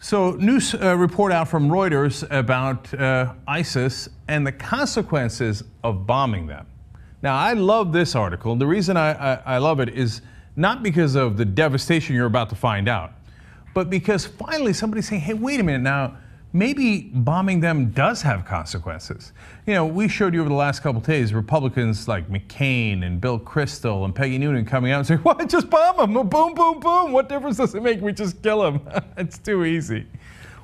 So, news report out from Reuters about ISIS and the consequences of bombing them. Now, I love this article. The reason I love it is not because of the devastation you're about to find out, but because finally somebody's saying, hey, wait a minute now, maybe bombing them does have consequences. You know, we showed you over the last couple of days Republicans like McCain and Bill Kristol and Peggy Noonan coming out and saying, what, just bomb them, boom, boom, boom. What difference does it make? We just kill them. It's too easy.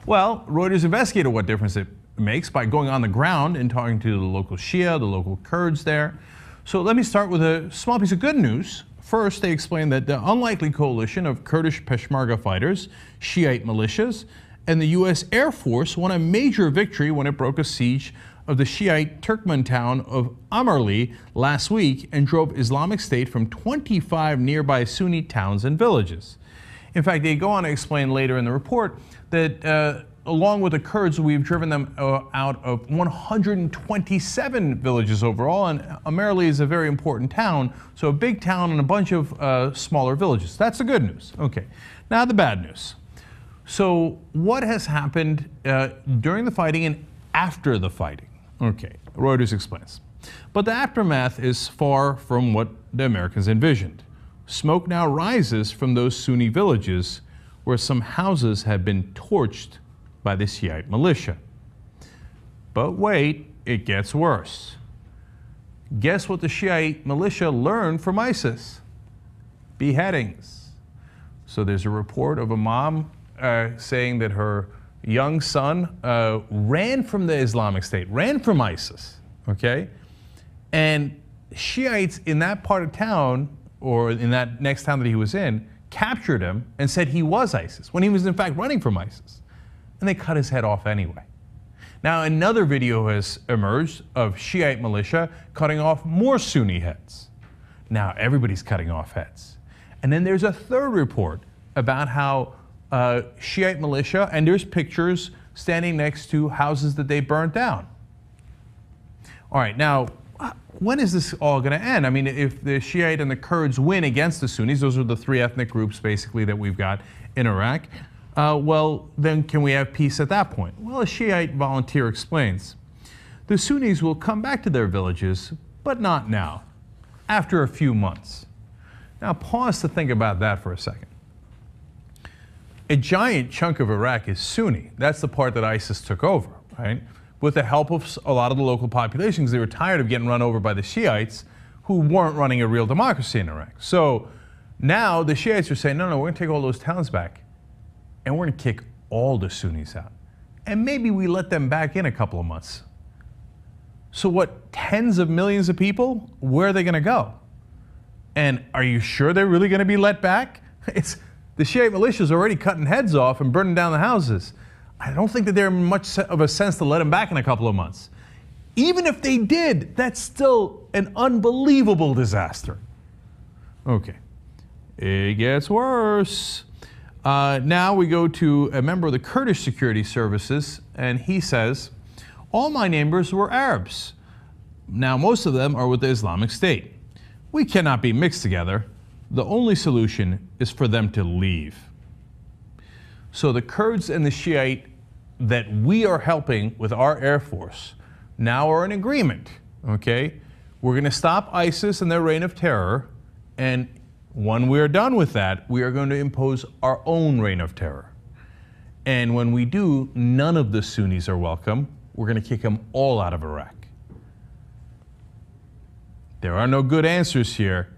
Well, Reuters investigated what difference it makes by going on the ground and talking to the local Shia, the local Kurds there. So let me start with a small piece of good news. First, they explained that the unlikely coalition of Kurdish Peshmerga fighters, Shiite militias, and the U.S. Air Force won a major victory when it broke a siege of the Shiite Turkmen town of Amarli last week and drove Islamic State from 25 nearby Sunni towns and villages. In fact, they go on to explain later in the report that along with the Kurds, we've driven them out of 127 villages overall, and Amarli is a very important town, so a big town and a bunch of smaller villages. That's the good news. Okay, now the bad news. So what has happened during the fighting and after the fighting? Okay, Reuters explains. But the aftermath is far from what the Americans envisioned. Smoke now rises from those Sunni villages where some houses have been torched by the Shiite militia. But wait, it gets worse. Guess what the Shiite militia learned from ISIS? Beheadings. So there's a report of a mom saying that her young son ran from the Islamic State, ran from ISIS, okay? And Shiites in that part of town, or in that next town that he was in, captured him and said he was ISIS, when he was in fact running from ISIS. And they cut his head off anyway. Now another video has emerged of Shiite militia cutting off more Sunni heads. Now everybody's cutting off heads. And then there's a third report about how Shiite militia, and there's pictures standing next to houses that they burnt down. All right, now, when is this all going to end? I mean, if the Shiite and the Kurds win against the Sunnis, those are the three ethnic groups basically that we've got in Iraq, well, then can we have peace at that point? Well, a Shiite volunteer explains, the Sunnis will come back to their villages, but not now, after a few months. Now, pause to think about that for a second. A giant chunk of Iraq is Sunni. That's the part that ISIS took over, right? With the help of a lot of the local populations. They were tired of getting run over by the Shiites who weren't running a real democracy in Iraq. So now the Shiites are saying, no, we're going to take all those towns back and we're going to kick all the Sunnis out. And maybe we let them back in a couple of months. So what, tens of millions of people? Where are they going to go? And are you sure they're really going to be let back? The Shiite militias are already cutting heads off and burning down the houses. I don't think that they're much of a sense to let them back in a couple of months. Even if they did, that's still an unbelievable disaster. Okay, it gets worse. Now we go to a member of the Kurdish security services, and he says, all my neighbors were Arabs. Now most of them are with the Islamic State. We cannot be mixed together. The only solution is for them to leave. So the Kurds and the Shiite that we are helping with our Air Force now are in agreement, okay? We're going to stop ISIS and their reign of terror, and when we're done with that, we are going to impose our own reign of terror. And when we do, none of the Sunnis are welcome. We're going to kick them all out of Iraq. There are no good answers here.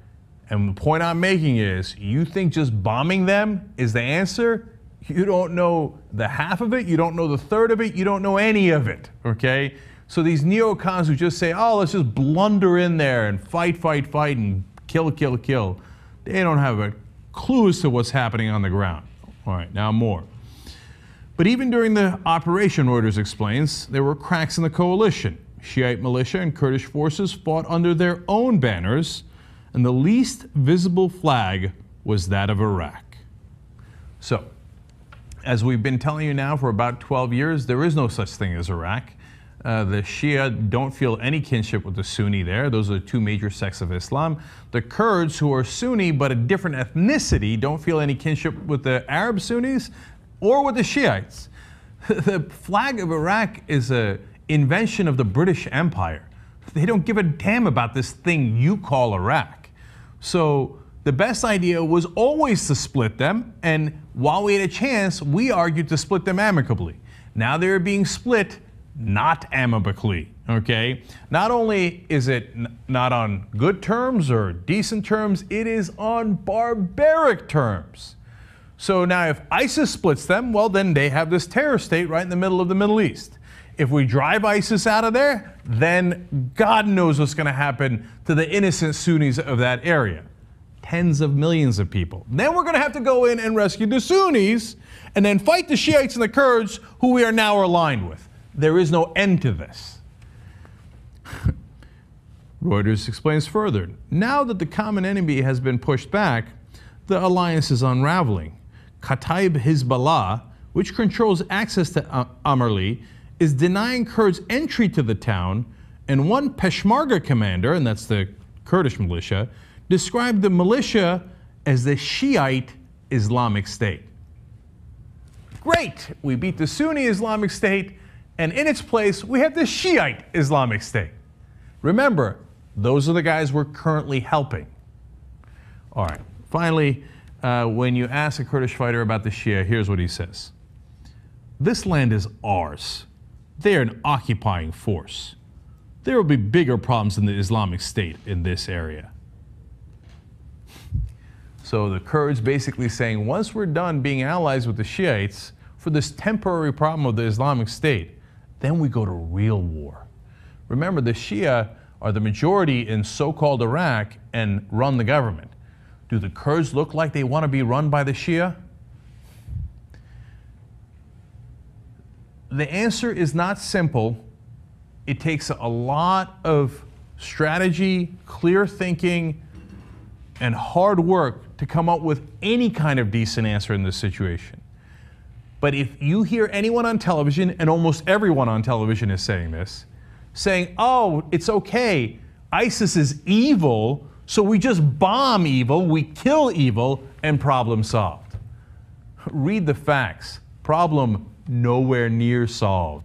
And the point I'm making is, you think just bombing them is the answer? You don't know the half of it, you don't know the third of it, you don't know any of it, okay? So these neocons who just say, oh, let's just blunder in there and fight, and kill, they don't have a clue as to what's happening on the ground. All right, now more. But even during the operation, Reuters explains, there were cracks in the coalition. Shiite militia and Kurdish forces fought under their own banners, and the least visible flag was that of Iraq. So, as we've been telling you now for about 12 years, there is no such thing as Iraq. The Shia don't feel any kinship with the Sunni there. Those are the two major sects of Islam. The Kurds, who are Sunni but a different ethnicity, don't feel any kinship with the Arab Sunnis. or with the Shiites. The flag of Iraq is an invention of the British Empire. They don't give a damn about this thing you call Iraq. So the best idea was always to split them, and while we had a chance, we argued to split them amicably. Now they're being split not amicably, okay? Not only is it not on good terms or decent terms, it is on barbaric terms. So now if ISIS splits them, well, then they have this terror state right in the middle of the Middle East. If we drive ISIS out of there, then God knows what's going to happen to the innocent Sunnis of that area. Tens of millions of people. Then we're going to have to go in and rescue the Sunnis and then fight the Shiites and the Kurds who we are now aligned with. There is no end to this. Reuters explains further. Now that the common enemy has been pushed back, the alliance is unraveling. Kataib Hezbollah, which controls access to Amerli, is denying Kurds entry to the town, and one Peshmerga commander, and that's the Kurdish militia, described the militia as the Shiite Islamic State. Great! We beat the Sunni Islamic State, and in its place, we have the Shiite Islamic State. Remember, those are the guys we're currently helping. All right, finally, when you ask a Kurdish fighter about the Shia, here's what he says. This land is ours. They are an occupying force. There will be bigger problems in the Islamic State in this area. So the Kurds basically saying, once we're done being allies with the Shiites for this temporary problem of the Islamic State, then we go to real war. Remember, the Shia are the majority in so-called Iraq and run the government. Do the Kurds look like they want to be run by the Shia? The answer is not simple. It takes a lot of strategy, clear thinking, and hard work to come up with any kind of decent answer in this situation. But if you hear anyone on television, and almost everyone on television is saying this, saying, oh, it's okay, ISIS is evil, so we just bomb evil, we kill evil, and problem solved. Read the facts. Problem nowhere near solved.